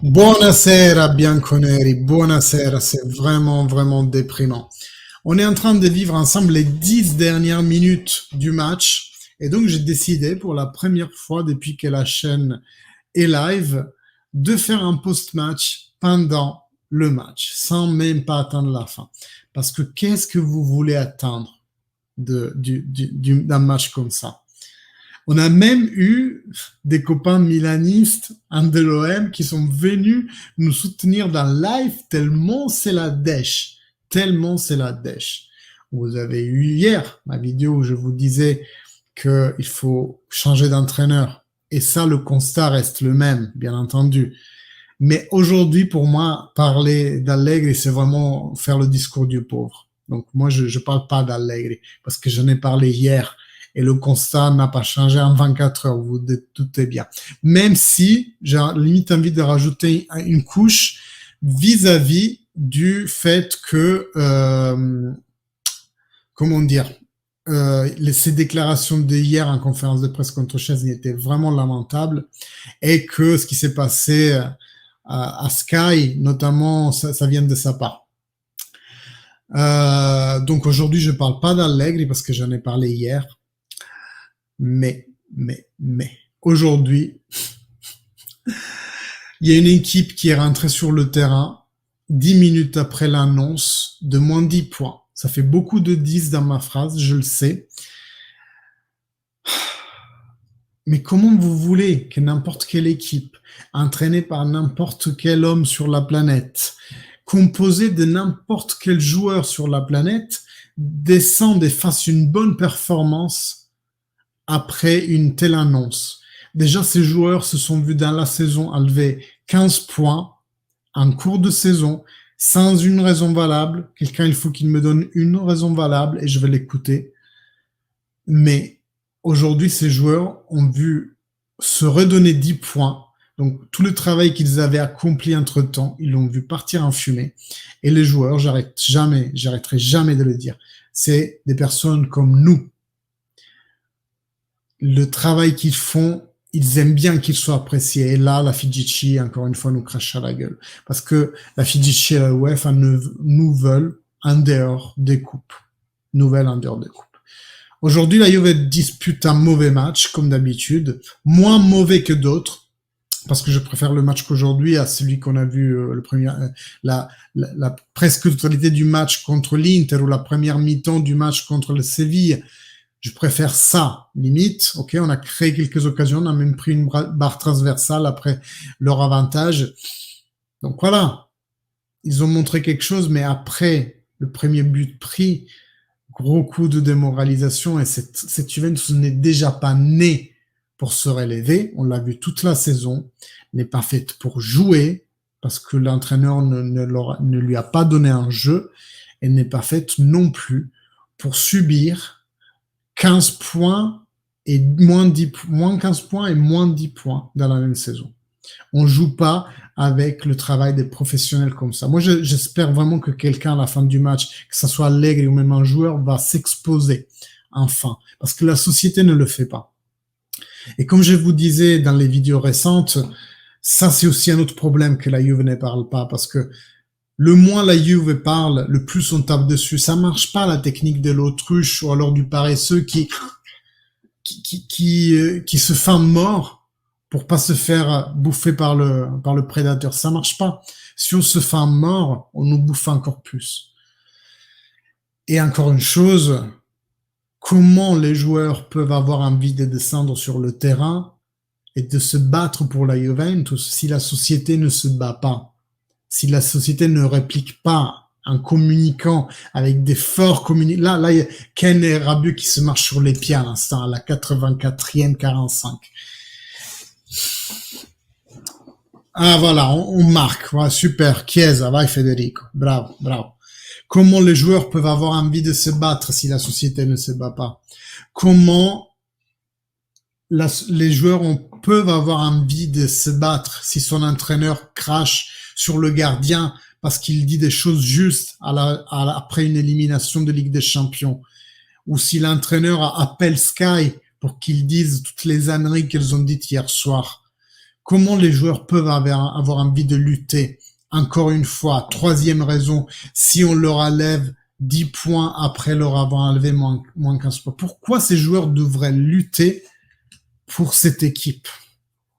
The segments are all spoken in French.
Buonasera Bianconeri, buonasera, c'est vraiment vraiment déprimant. On est en train de vivre ensemble les 10 dernières minutes du match et donc j'ai décidé pour la première fois depuis que la chaîne est live de faire un post-match pendant le match sans même pas attendre la fin. Parce que qu'est-ce que vous voulez attendre d'un match comme ça? On a même eu des copains milanistes de l'OM qui sont venus nous soutenir dans le live tellement c'est la dèche. Tellement c'est la dèche. Vous avez eu hier ma vidéo où je vous disais qu'il faut changer d'entraîneur. Et ça, le constat reste le même, bien entendu. Mais aujourd'hui, pour moi, parler d'Allegri, c'est vraiment faire le discours du pauvre. Donc moi, je parle pas d'Allegri parce que j'en ai parlé hier et le constat n'a pas changé en 24 heures, vous vous doutez bien. Même si j'ai limite envie de rajouter une couche vis-à-vis du fait que, comment dire, ces déclarations de hier en conférence de presse contre Chesney étaient vraiment lamentables et que ce qui s'est passé à Sky, notamment, ça vient de sa part. Donc aujourd'hui, je parle pas d'Allegri parce que j'en ai parlé hier. Mais, aujourd'hui, il y a une équipe qui est rentrée sur le terrain 10 minutes après l'annonce de moins 10 points. Ça fait beaucoup de 10 dans ma phrase, je le sais. Mais comment vous voulez que n'importe quelle équipe, entraînée par n'importe quel homme sur la planète, composée de n'importe quel joueur sur la planète, descende et fasse une bonne performance après une telle annonce? Déjà, ces joueurs se sont vus dans la saison enlever 15 points en cours de saison sans une raison valable. Quelqu'un, il faut qu'il me donne une raison valable et je vais l'écouter. Mais aujourd'hui, ces joueurs ont vu se redonner 10 points. Donc, tout le travail qu'ils avaient accompli entre-temps, ils l'ont vu partir en fumée. Et les joueurs, j'arrêterai jamais de le dire, c'est des personnes comme nous. Le travail qu'ils font, ils aiment bien qu'il soit apprécié. Et là, la FIGC, encore une fois, nous crache à la gueule. Parce que la FIGC et la UEFA nous veulent en dehors des coupes. Nouvelle en dehors des coupes. Aujourd'hui, la Juve dispute un mauvais match, comme d'habitude. Moins mauvais que d'autres. Parce que je préfère le match qu'aujourd'hui à celui qu'on a vu le premier, la presque totalité du match contre l'Inter ou la première mi-temps du match contre le Séville. Je préfère ça, limite. Ok, on a créé quelques occasions, on a même pris une barre transversale après leur avantage. Donc voilà, ils ont montré quelque chose, mais après le premier but pris, gros coup de démoralisation et cette Juventus n'est déjà pas née pour se relever. On l'a vu toute la saison, n'est pas faite pour jouer parce que l'entraîneur ne lui a pas donné un jeu et n'est pas faite non plus pour subir 15 points et moins 15 points et moins 10 points dans la même saison. On joue pas avec le travail des professionnels comme ça. Moi, j'espère vraiment que quelqu'un à la fin du match, que ce soit Allegri ou même un joueur, va s'exposer enfin, parce que la société ne le fait pas. Et comme je vous disais dans les vidéos récentes, ça c'est aussi un autre problème que la Juve ne parle pas, parce que le moins la Juve parle, le plus on tape dessus. Ça marche pas la technique de l'autruche ou alors du paresseux qui se fait mort pour pas se faire bouffer par le prédateur. Ça marche pas. Si on se fait mort, on nous bouffe encore plus. Et encore une chose, comment les joueurs peuvent avoir envie de descendre sur le terrain et de se battre pour la Juventus si la société ne se bat pas? Si la société ne réplique pas en communiquant avec des forts communicants. Là, il y a Ken et Rabiot qui se marchent sur les pieds à l'instant, à la 84e 45. Ah voilà, on marque. Voilà, super. Chiesa, vai Federico. Bravo, bravo. Comment les joueurs peuvent avoir envie de se battre si la société ne se bat pas? Comment les joueurs peuvent avoir envie de se battre si son entraîneur crache sur le gardien parce qu'il dit des choses justes après une élimination de Ligue des Champions, ou si l'entraîneur appelle Sky pour qu'ils disent toutes les âneries qu'elles ont dites hier soir. comment les joueurs peuvent avoir envie de lutter. Encore une fois, troisième raison, si on leur enlève 10 points après leur avoir enlevé moins 15 points. Pourquoi ces joueurs devraient lutter pour cette équipe?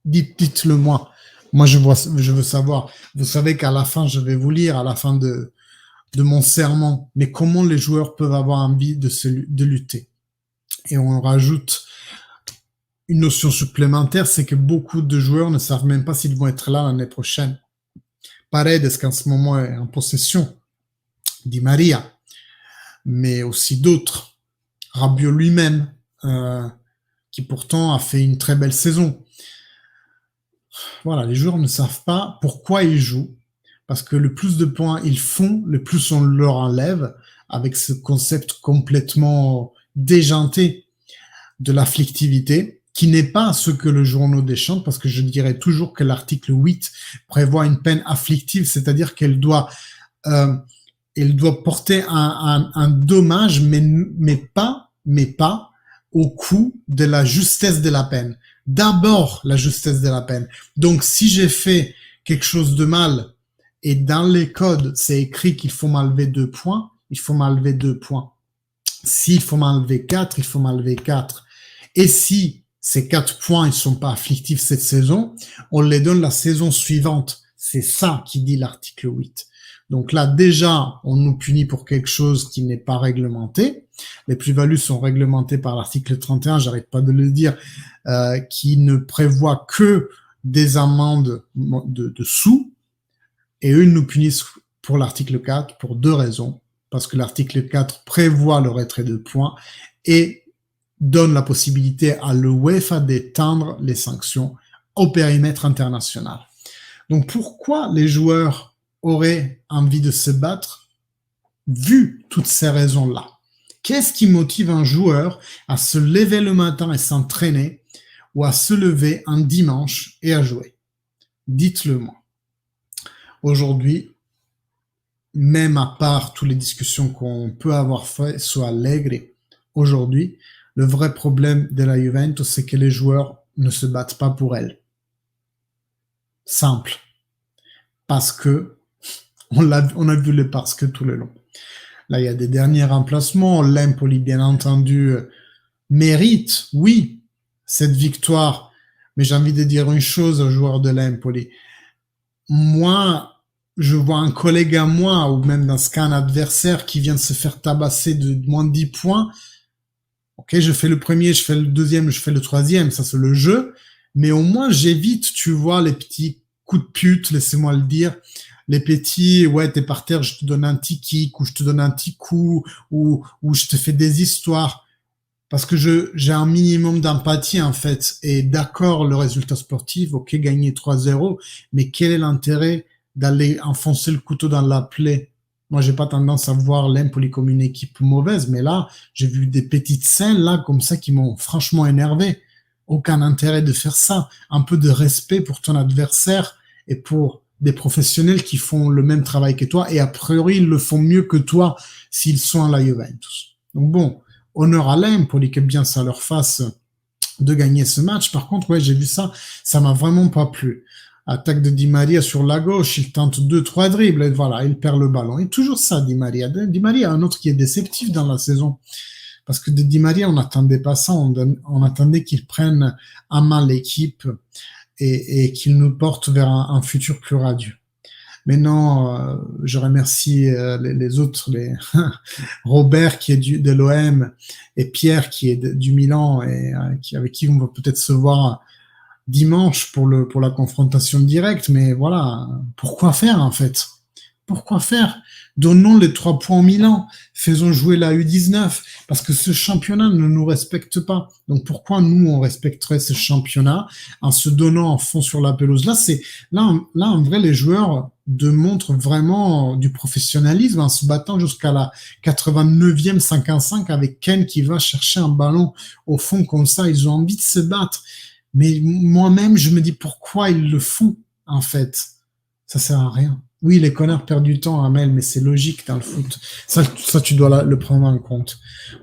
Dites-le moi. Moi, je veux savoir. Vous savez qu'à la fin, je vais vous lire à la fin de mon serment. Mais comment les joueurs peuvent avoir envie de lutter? Et on rajoute une notion supplémentaire, c'est que beaucoup de joueurs ne savent même pas s'ils vont être là l'année prochaine. Paredes, qu'en ce moment est en possession, Di Maria, mais aussi d'autres. Rabiot lui-même, qui pourtant a fait une très belle saison. Voilà, les joueurs ne savent pas pourquoi ils jouent, parce que le plus de points ils font, le plus on leur enlève, avec ce concept complètement déjanté de l'afflictivité, qui n'est pas ce que le journaux déchante, parce que je dirais toujours que l'article 8 prévoit une peine afflictive, c'est-à-dire qu'elle doit, elle doit porter un dommage, mais pas au coût de la justesse de la peine. D'abord, la justesse de la peine. Donc, si j'ai fait quelque chose de mal, et dans les codes, c'est écrit qu'il faut m'enlever 2 points, il faut m'enlever 2 points. S'il faut m'enlever 4, il faut m'enlever 4. Et si ces 4 points ne sont pas afflictifs cette saison, on les donne la saison suivante. C'est ça qui dit l'article 8. Donc là, déjà, on nous punit pour quelque chose qui n'est pas réglementé. Les plus-values sont réglementées par l'article 31, j'arrête pas de le dire, qui ne prévoit que des amendes de sous. Et eux, ils nous punissent pour l'article 4 pour 2 raisons. Parce que l'article 4 prévoit le retrait de points et donne la possibilité à l'UEFA d'étendre les sanctions au périmètre international. Donc pourquoi les joueurs auraient envie de se battre vu toutes ces raisons-là? Qu'est-ce qui motive un joueur à se lever le matin et s'entraîner ou à se lever un dimanche et à jouer? Dites-le moi. Aujourd'hui, même à part toutes les discussions qu'on peut avoir fait sur Allegri, aujourd'hui, le vrai problème de la Juventus, c'est que les joueurs ne se battent pas pour elle. Simple. Parce que, on a vu le parce que tout le long. Là, il y a des derniers remplacements. L'Empoli, bien entendu, mérite, oui, cette victoire. Mais j'ai envie de dire une chose aux joueurs de l'Empoli. Moi, je vois un collègue à moi, ou même dans ce cas un adversaire qui vient de se faire tabasser de moins de 10 points. Ok, je fais le premier, je fais le deuxième, je fais le troisième, ça c'est le jeu. Mais au moins, j'évite, tu vois, les petits coups de pute, laissez-moi le dire. Les petits, ouais, t'es par terre, je te donne un petit kick, ou je te donne un petit coup, ou je te fais des histoires. Parce que j'ai un minimum d'empathie, en fait. Et d'accord, le résultat sportif, ok, gagner 3-0, mais quel est l'intérêt d'aller enfoncer le couteau dans la plaie? Moi, j'ai pas tendance à voir l'Empoli comme une équipe mauvaise, mais là, j'ai vu des petites scènes, là, comme ça, qui m'ont franchement énervé. Aucun intérêt de faire ça. Un peu de respect pour ton adversaire et pour des professionnels qui font le même travail que toi, et a priori, ils le font mieux que toi s'ils sont à la Juventus. Donc bon, honneur à l'Empoli, que bien ça leur fasse de gagner ce match. Par contre, ouais, j'ai vu ça, ça m'a vraiment pas plu. Attaque de Di Maria sur la gauche, il tente 2-3 dribbles, et voilà, il perd le ballon. Et toujours ça, Di Maria. Di Maria, un autre qui est déceptif dans la saison. Parce que de Di Maria, on n'attendait pas ça, on attendait qu'il prenne en main l'équipe et qu'il nous porte vers un futur plus radieux. Mais non, je remercie les autres, Robert qui est de l'OM et Pierre qui est du Milan et avec qui on va peut-être se voir dimanche pour la confrontation directe. Mais voilà, pourquoi faire en fait? Pourquoi faire? Donnons les 3 points au Milan, faisons jouer la U19, parce que ce championnat ne nous respecte pas. Donc pourquoi nous, on respecterait ce championnat en se donnant en fond sur la pelouse? Là, en vrai, les joueurs démontrent vraiment du professionnalisme en se battant jusqu'à la 89e 55 avec Ken qui va chercher un ballon au fond comme ça. Ils ont envie de se battre. Mais moi-même, je me dis pourquoi ils le font, en fait. Ça sert à rien. Oui, les connards perdent du temps, Amel, mais c'est logique dans le foot. Ça tu dois le prendre en compte.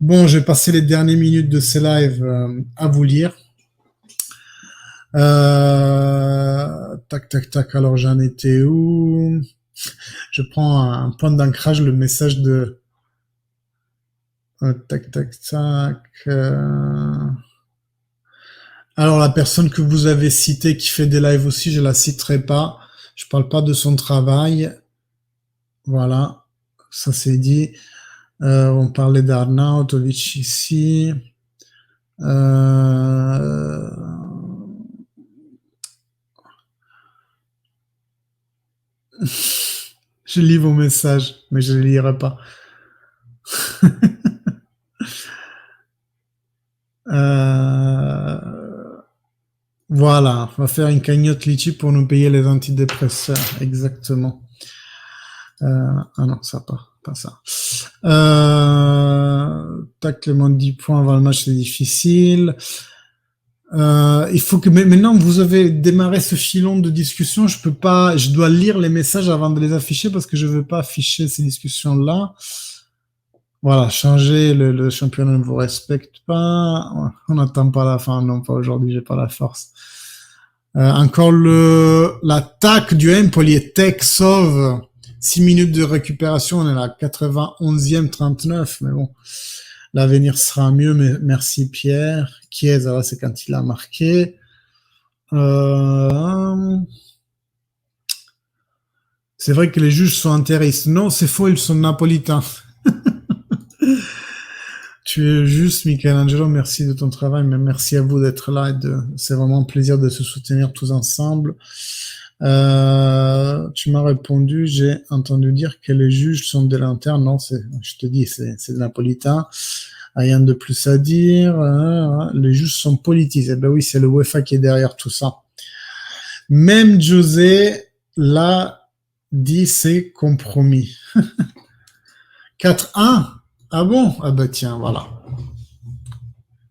Bon, je vais passer les dernières minutes de ce live à vous lire. Tac, tac, tac. Alors, j'en étais où? Je prends un point d'ancrage, le message de... tac, tac, tac. Alors, la personne que vous avez citée qui fait des lives aussi, je la citerai pas. Je parle pas de son travail. Voilà. Ça c'est dit. On parlait d'Arnautovic ici. Euh, je lis vos messages, mais je les lirai pas. Euh, voilà, on va faire une cagnotte litchi pour nous payer les antidépresseurs, exactement. Ah non, ça pas ça. Tac, le moins de 10 points avant le match, c'est difficile. Il faut que maintenant vous avez démarré ce filon de discussion. Je peux pas, je dois lire les messages avant de les afficher parce que je veux pas afficher ces discussions-là. Voilà, changer le championnat ne vous respecte pas. On n'attend pas la fin, non pas aujourd'hui, j'ai pas la force. Encore l'attaque du Empoli est tech sauve. 6 minutes de récupération, on est à la 91e 39, mais bon, l'avenir sera mieux, mais merci Pierre. Chiesa, c'est quand il a marqué. C'est vrai que les juges sont interistes. Non, c'est faux, ils sont napolitains. Tu es juste, Michelangelo, merci de ton travail, mais merci à vous d'être là c'est vraiment un plaisir de se soutenir tous ensemble. Tu m'as répondu, j'ai entendu dire que les juges sont des lanternes. Non, je te dis, c'est des napolitains. Rien de plus à dire. Les juges sont politisés. Ben oui, c'est le UEFA qui est derrière tout ça. Même José l'a dit, c'est compromis. 4-1. Ah bon? Ah bah tiens, voilà.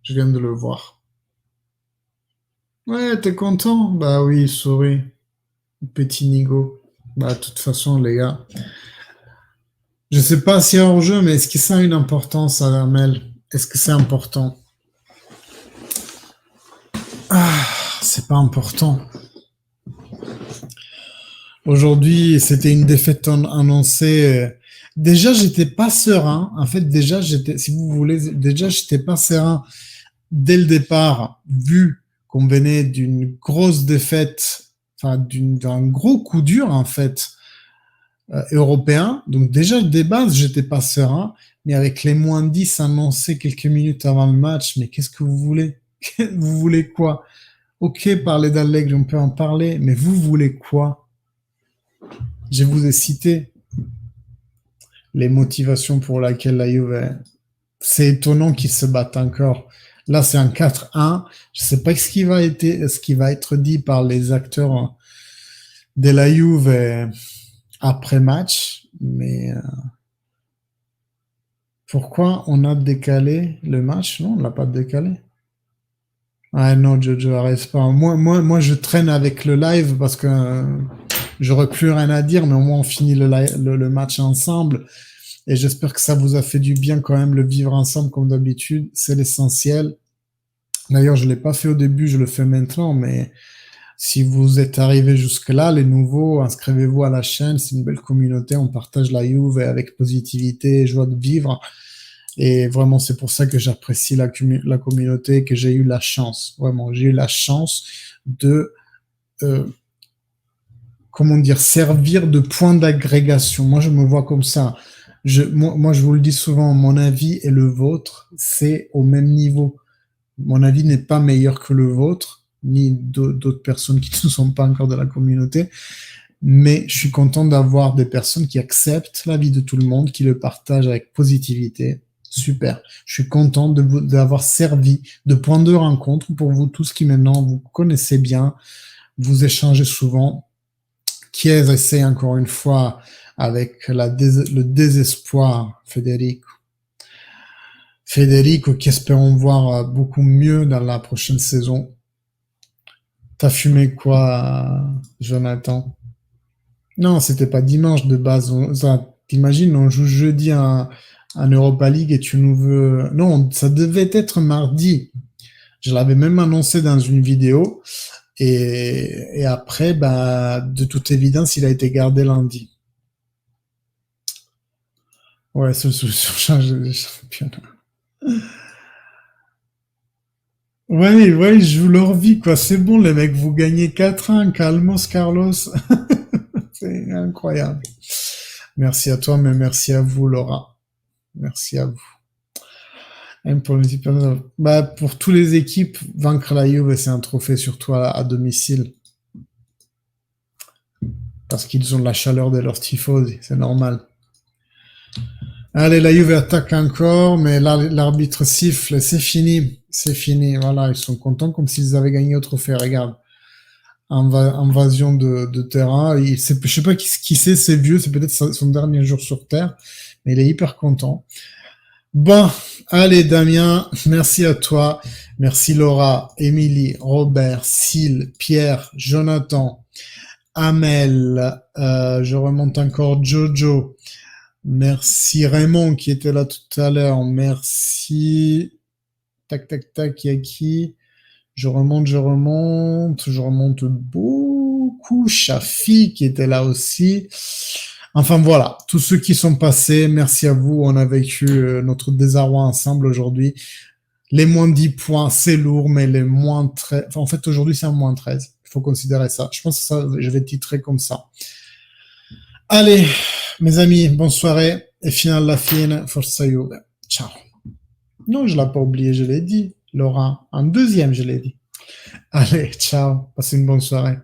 Je viens de le voir. Ouais, t'es content? Bah oui, souris. Petit Nigo. Bah, de toute façon, les gars. Je sais pas s'il y a hors-jeu, mais est-ce que ça a une importance à la Mel? Est-ce que c'est important? Ah, c'est pas important. Aujourd'hui, c'était une défaite annoncée. Déjà, j'étais pas serein. En fait, déjà, si vous voulez, déjà, j'étais pas serein dès le départ, vu qu'on venait d'une grosse défaite, enfin, d'un gros coup dur, en fait, européen. Donc, déjà, des bases, j'étais pas serein. Mais avec les moins 10 annoncés quelques minutes avant le match, mais qu'est-ce que vous voulez? Vous voulez quoi? Ok, parler d'Allegri, on peut en parler, mais vous voulez quoi? Je vous ai cité les motivations pour lesquelles la Juve. C'est étonnant qu'ils se battent encore. Là, c'est un 4-1. Je sais pas ce qui va être dit par les acteurs de la Juve après match, mais pourquoi on a décalé le match? Non, on l'a pas décalé. Ah non, Jojo, arrête pas. Moi, je traîne avec le live parce que j'aurais plus rien à dire, mais au moins on finit le match ensemble. Et j'espère que ça vous a fait du bien quand même, le vivre ensemble comme d'habitude. C'est l'essentiel. D'ailleurs, je l'ai pas fait au début, je le fais maintenant, mais si vous êtes arrivé jusque-là, les nouveaux, inscrivez-vous à la chaîne. C'est une belle communauté. On partage la Juve avec positivité et joie de vivre. Et vraiment, c'est pour ça que j'apprécie la communauté, que j'ai eu la chance. Vraiment, j'ai eu la chance de, euh, comment dire, servir de point d'agrégation. Moi, je me vois comme ça. Moi, je vous le dis souvent, mon avis et le vôtre, c'est au même niveau. Mon avis n'est pas meilleur que le vôtre, ni d'autres personnes qui ne sont pas encore de la communauté. Mais je suis content d'avoir des personnes qui acceptent l'avis de tout le monde, qui le partagent avec positivité. Super. Je suis content d'avoir servi de point de rencontre pour vous tous qui maintenant vous connaissez bien, vous échangez souvent. Qui essaie encore une fois avec le désespoir, Federico. Federico, qui espérons voir beaucoup mieux dans la prochaine saison. T'as fumé quoi, Jonathan? Non, c'était pas dimanche de base. T'imagines, on joue jeudi en Europa League et tu nous veux... Non, ça devait être mardi. Je l'avais même annoncé dans une vidéo. Et après, bah, de toute évidence, il a été gardé lundi. Ouais, seule solution, changer de championnat. Ouais, ouais, ils jouent leur vie, quoi. C'est bon, les mecs, vous gagnez 4-1, calmos, Carlos. C'est incroyable. Merci à toi, mais merci à vous, Laura. Merci à vous. Et pour les équipes, bah, pour toutes les équipes, vaincre la Juve, c'est un trophée, surtout à domicile. Parce qu'ils ont la chaleur de leurs tifosi, c'est normal. Allez, la Juve attaque encore, mais là, l'arbitre siffle, c'est fini. C'est fini, voilà, ils sont contents comme s'ils avaient gagné au trophée, regarde. Invasion de terrain. Je sais pas qui c'est, c'est vieux, c'est peut-être son dernier jour sur Terre, mais il est hyper content. Bon, allez Damien, merci à toi, merci Laura, Émilie, Robert, Syl, Pierre, Jonathan, Amel, je remonte encore Jojo, merci Raymond qui était là tout à l'heure, merci, tac tac tac, il y a qui? Je remonte beaucoup. Shafi qui était là aussi. Enfin voilà, tous ceux qui sont passés, merci à vous. On a vécu notre désarroi ensemble aujourd'hui. Les moins 10 points, c'est lourd, mais les moins 13... Enfin, en fait, aujourd'hui, c'est un moins 13. Il faut considérer ça. Je pense que ça, je vais titrer comme ça. Allez, mes amis, bonne soirée. Et finale la fine, Forza Juve. Ciao. Non, je l'ai pas oublié, je l'ai dit. Laura, en deuxième, je l'ai dit. Allez, ciao. Passez une bonne soirée.